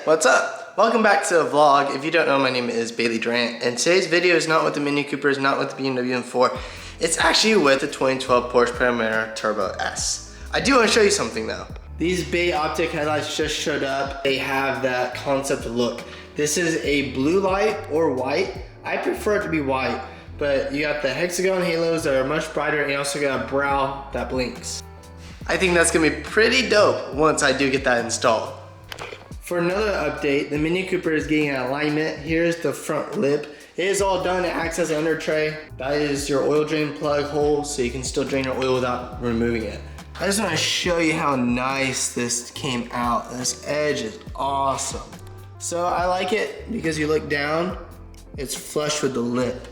what's up? Welcome back to a vlog. If you don't know, my name is Bailey Durant, and today's video is not with the Mini Cooper, it's not with the BMW M4. It's actually with the 2012 Porsche Panamera Turbo S. I do want to show you something though. These Bay optic headlights just showed up. They have that concept look. This is a blue light or white. I prefer it to be white, but you got the hexagon halos that are much brighter, and you also got a brow that blinks. I think that's gonna be pretty dope once I do get that installed. For another update, the Mini Cooper is getting an alignment. Here's the front lip. It is all done. It acts as an under tray. That is your oil drain plug hole, so you can still drain your oil without removing it. I just want to show you how nice this came out. This edge is awesome. So I like it because you look down, it's flush with the lip.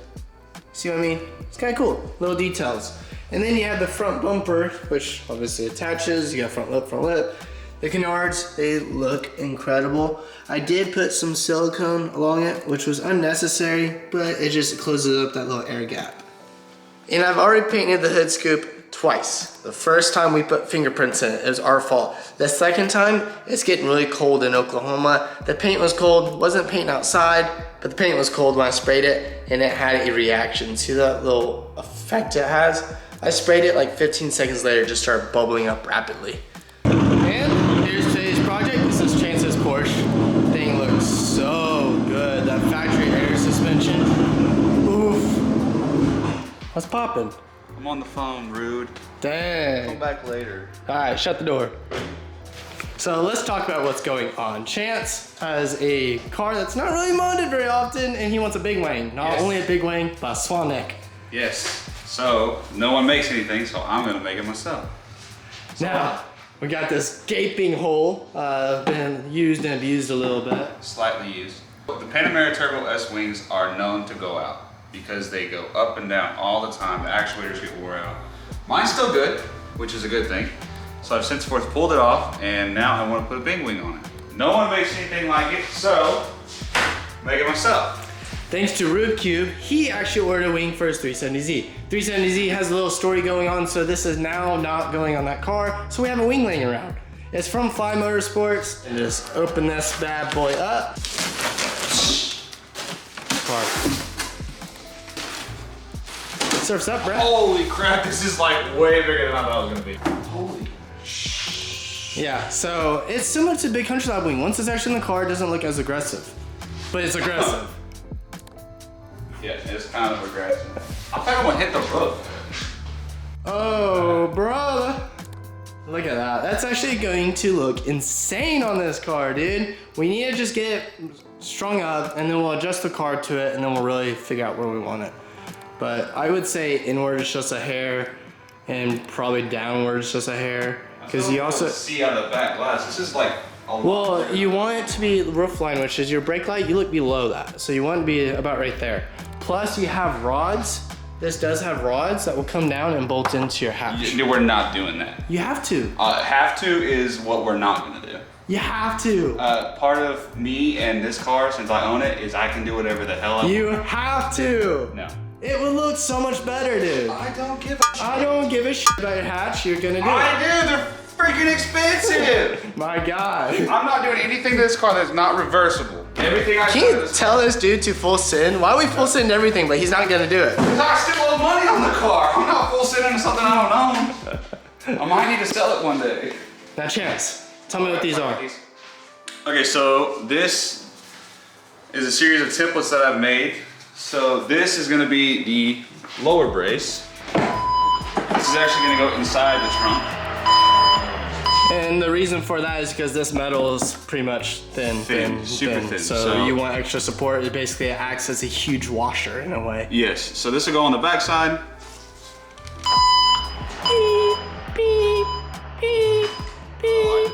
See what I mean? It's kind of cool, little details. And then you have the front bumper, which obviously attaches. You got front lip. The canards, they look incredible. I did put some silicone along it, which was unnecessary, but it just closes up that little air gap. And I've already painted the hood scoop twice. The first time we put fingerprints in it was our fault. The second time, it's getting really cold in Oklahoma. The paint was cold, wasn't painting outside, but the paint was cold when I sprayed it, and it had a reaction. See that little effect it has? I sprayed it like 15 seconds later, it just started bubbling up rapidly. And here's today's project. This is Chance's Porsche. Thing looks so good. That factory air suspension. Oof. What's popping? I'm on the phone, rude. Dang. Come back later. All right, shut the door. So let's talk about what's going on. Chance has a car that's not really modded very often, and he wants a big wing. Not only a big wing, but a swan neck. Yes. So no one makes anything, so I'm gonna make it myself. So now, we got this gaping hole, been used and abused a little bit. Slightly used. The Panamera Turbo S wings are known to go out because they go up and down all the time. The actuators get wore out. Mine's still good, which is a good thing. So I've since forth pulled it off, and now I want to put a big wing on it. No one makes anything like it, so make it myself. Thanks to Rube Cube, he actually ordered a wing for his 370Z. 370Z has a little story going on, so this is now not going on that car, so we have a wing laying around. It's from Fly Motorsports, and just open this bad boy up. Car. Surf's up, Brett. Holy crap, this is like way bigger than I thought it was gonna be. Holy Yeah, so it's similar to Big Country Lab wing. Once it's actually in the car, it doesn't look as aggressive, but it's aggressive. Yeah, it's kind of aggressive. I think I'm gonna hit the roof. Oh, brother. Look at that. That's actually going to look insane on this car, dude. We need to just get it strung up, and then we'll adjust the car to it, and then we'll really figure out where we want it. But I would say inward is just a hair, and probably downward is just a hair. Because you also see out of the back glass. This is like a lot. Well, you want it to be roof line, which is your brake light. You look below that, so you want it to be about right there. Plus, you have rods. This does have rods that will come down and bolt into your hatch. We're not doing that. You have to. Have to is what we're not gonna do. You have to. Part of me and this car, since I own it, is I can do whatever the hell I want. You have to. No. It would look so much better, dude. I don't give a shit. I don't give a shit about your hatch. You're gonna do it. I do. They're freaking expensive. My God. I'm not doing anything to this car that's not reversible. Everything I do. Can you tell this dude to full send? Why we full send everything, but he's not gonna do it? Because I still owe money on the car. I'm not full sending something I don't own. I might need to sell it one day. Now, Chance, tell me what these are. Okay, so this is a series of templates that I've made. So this is gonna be the lower brace. This is actually gonna go inside the trunk. And the reason for that is because this metal is pretty much thin. Super thin. So you want extra support. It basically acts as a huge washer in a way. Yes, so this will go on the back side. Beep, beep, beep, beep,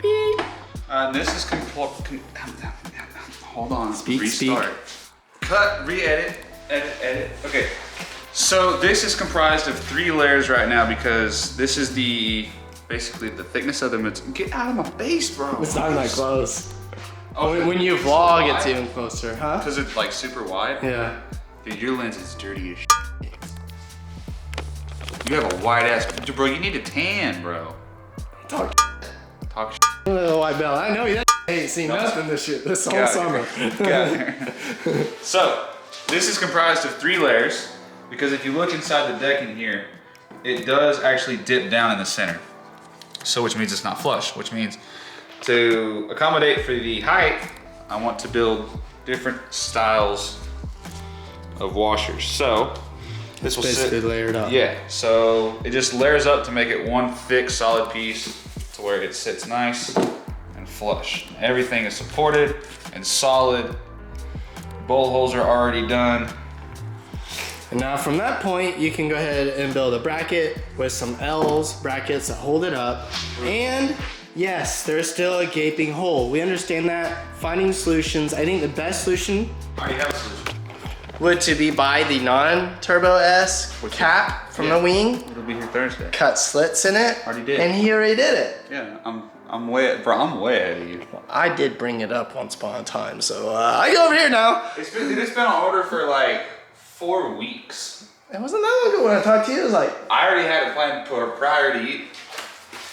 beep. And this is hold on, Speak, restart. speak. Cut, re-edit, edit. Okay, so this is comprised of 3 layers right now because this is basically the thickness of the material. Get out of my face, bro. It's not that close. Oh, when you vlog, it's even closer, huh? Because it's like super wide? Yeah. Dude, your lens is dirty as shit. You have a wide ass, bro, you need a tan, bro. Talk Talk little white belt. I know you. ain't seen nothing this whole summer. So, this is comprised of 3 layers, because if you look inside the deck in here, it does actually dip down in the center. So, which means it's not flush, which means to accommodate for the height, I want to build different styles of washers. So, this will basically layered up. Yeah, so it just layers up to make it one thick, solid piece to where it sits nice and flush. Everything is supported and solid. Bolt holes are already done. And now from that point, you can go ahead and build a bracket with some L's, brackets that hold it up. And yes, there's still a gaping hole. We understand that. Finding solutions. I think the best solution I already have a solution. would to be buy the non-Turbo S cap from the wing. It'll be here Thursday. Cut slits in it. Already did. And he already did it. Yeah, I'm way ahead of you. I did bring it up once upon a time, so I go over here now. It's been on order for like 4 weeks. It wasn't that long ago when I talked to you. It was like I already had it planned prior to you.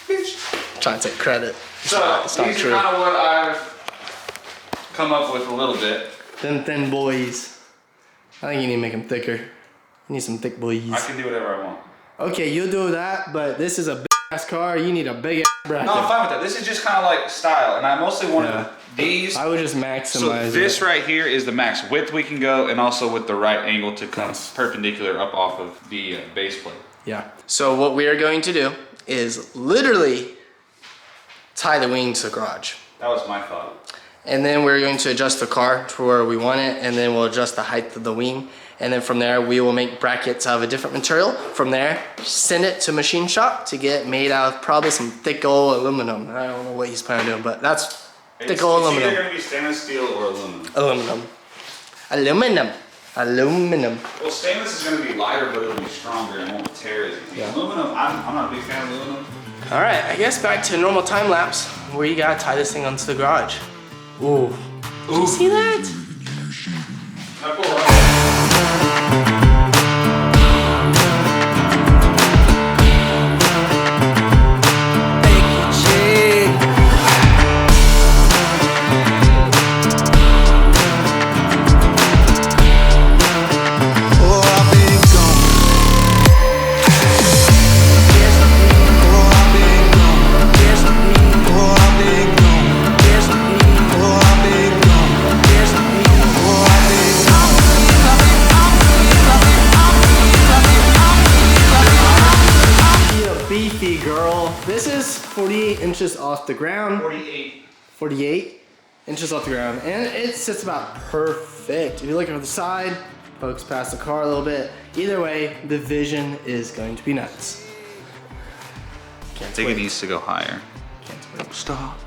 Bitch. trying to take credit. So It's not these true. are kind of what I've come up with a little bit. Them thin boys. I think you need to make them thicker. You need some thick boys. I can do whatever I want. Okay, you'll do that, but this is a big ass car. You need a big ass bracket. No, I'm fine with that. This is just kind of like style, and I mostly wanted these. I would just maximize So this right here is the max width we can go, and also with the right angle to come perpendicular up off of the base plate. Yeah. So what we are going to do is literally tie the wing to the garage. That was my thought. And then we're going to adjust the car to where we want it, and then we'll adjust the height of the wing. And then from there, we will make brackets out of a different material. From there, send it to machine shop to get made out of probably some thick old aluminum. I don't know what he's planning on doing, but that's thick old aluminum. It's either going to be stainless steel or aluminum. Aluminum. Aluminum. Aluminum. Well, stainless is going to be lighter, but it'll be stronger and won't tear as easy. Yeah. Aluminum, I'm not a big fan of aluminum. All right, I guess back to normal time lapse where you gotta tie this thing onto the garage. Ooh. Did you see that? This is 48 inches off the ground. 48 inches off the ground. And it sits about perfect. If you look over the side, pokes past the car a little bit. Either way, the vision is going to be nuts. I think it needs to go higher. Can't wait. Stop.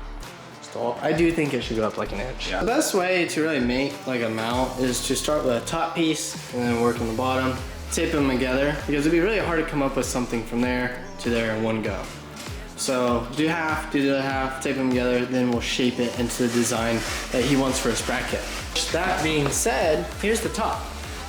I do think it should go up like an inch. Yeah. The best way to really make like a mount is to start with a top piece and then work on the bottom. Tape them together because it'd be really hard to come up with something from there to there in one go. So do half, do the other half, tape them together, then we'll shape it into the design that he wants for his bracket. That being said, here's the top.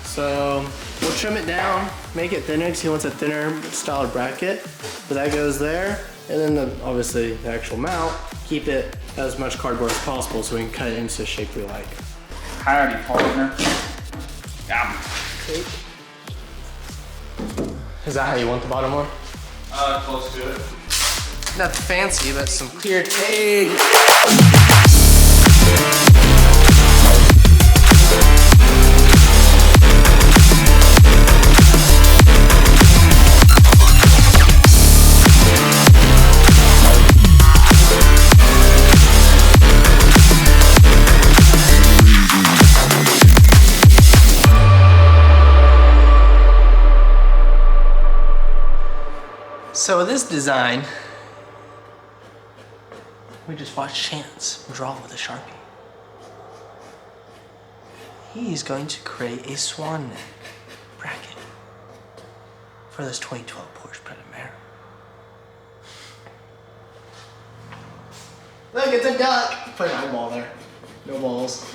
So we'll trim it down, make it thinner because he wants a thinner style bracket. But that goes there, and then obviously the actual mount, keep it as much cardboard as possible so we can cut it into the shape we like. Howdy, partner. Is that how you want the bottom one? Close to it. Nothing fancy, but some clear tape. So with this design, we just watched Chance draw with a Sharpie. He's going to create a swan neck bracket for this 2012 Porsche Panamera. Look, it's a duck! Put an eyeball there. No balls.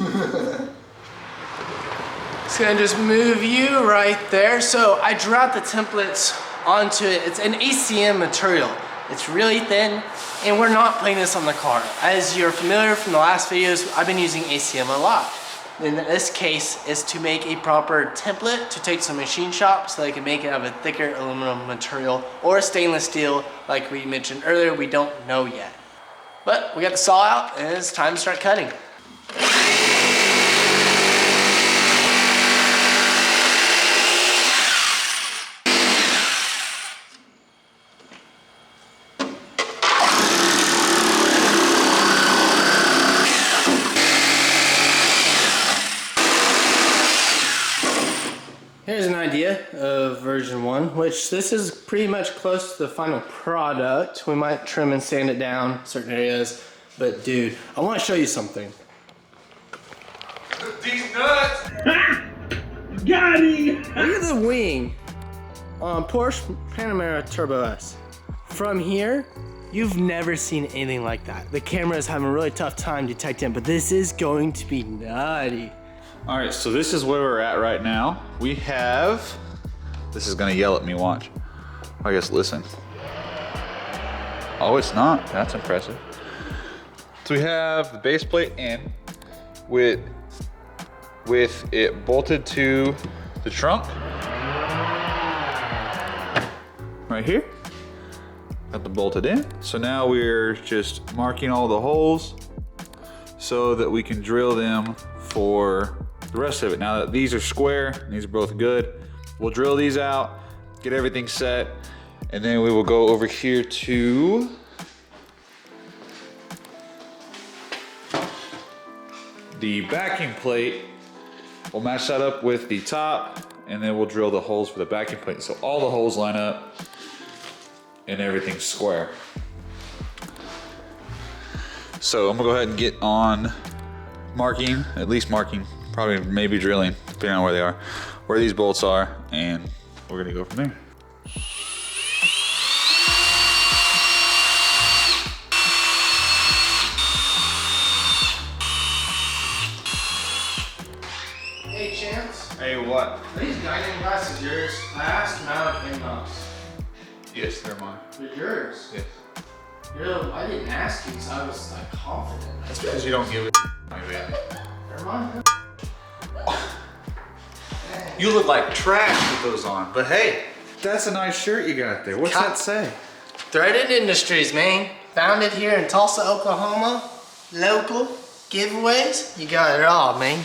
It's gonna just move you right there. So I drew out the templates onto it. It's an ACM material. It's really thin, and we're not putting this on the car. As you're familiar from the last videos, I've been using ACM a lot. In this case, is to make a proper template to take to a machine shop so they can make it out of a thicker aluminum material or stainless steel, like we mentioned earlier. We don't know yet. But we got the saw out, and it's time to start cutting. Here's an idea of version 1, which this is pretty much close to the final product. We might trim and sand it down certain areas, but dude, I want to show you something. These nuts! Got him! Look at the wing on Porsche Panamera Turbo S. From here, you've never seen anything like that. The camera is having a really tough time detecting it, but this is going to be nutty. All right, so this is where we're at right now. We have, this is gonna yell at me, watch. I guess listen. Oh, it's not, that's impressive. So we have the base plate in with it bolted to the trunk. Right here, got the bolted in. So now we're just marking all the holes so that we can drill them for the rest of it. Now that these are square, and these are both good, we'll drill these out, get everything set, and then we will go over here to the backing plate. We'll match that up with the top, and then we'll drill the holes for the backing plate. So all the holes line up and everything's square. So I'm gonna go ahead and get on marking, at least marking, probably maybe drilling, depending on where they are, where these bolts are, and we're gonna go from there. Hey, Chance. Hey, what? Are these guiding glasses yours? I asked Malik and Knox. Yes, they're mine. They're yours? Yes. I didn't ask you because I was like confident. That's because you don't give a my baby. They're mine. You look like trash with those on, but hey, that's a nice shirt you got there. What's that say? Threaded Industries, man. Founded here in Tulsa, Oklahoma. Local giveaways. You got it all, man.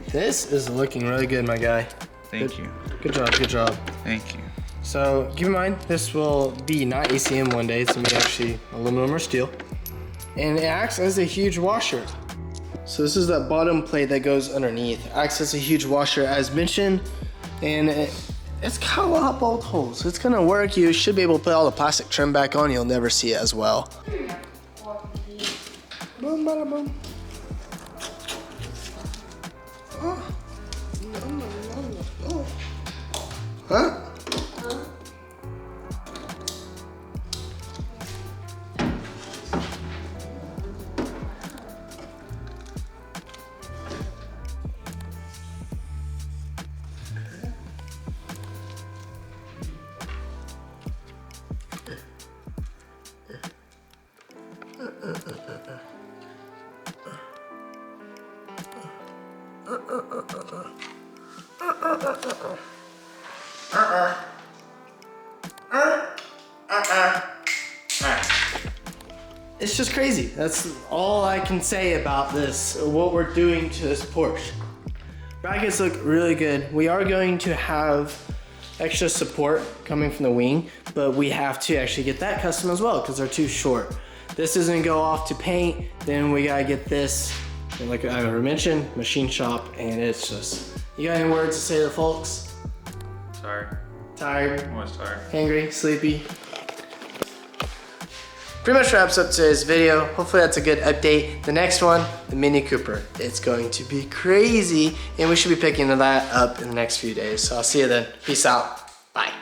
This is looking really good, my guy. Thank you. Good job, good job. Thank you. So keep in mind, this will be not ACM one day. It's gonna be actually aluminum or steel. And it acts as a huge washer. So this is that bottom plate that goes underneath. It acts as a huge washer as mentioned. And it's got a lot of bolt holes. It's gonna work. You should be able to put all the plastic trim back on. You'll never see it as well. Boom, bada, boom. Oh. Oh. Huh? It's just crazy. That's all I can say about this, what we're doing to this Porsche. Brackets look really good. We are going to have extra support coming from the wing, but we have to actually get that custom as well because they're too short. This doesn't go off to paint, then we gotta get this, and like I already mentioned, machine shop, and it's just, you got any words to say to the folks? Tired. Tired? I was tired. Hangry? Sleepy? Pretty much wraps up today's video. Hopefully that's a good update. The next one, the Mini Cooper. It's going to be crazy, and we should be picking that up in the next few days. So I'll see you then. Peace out. Bye.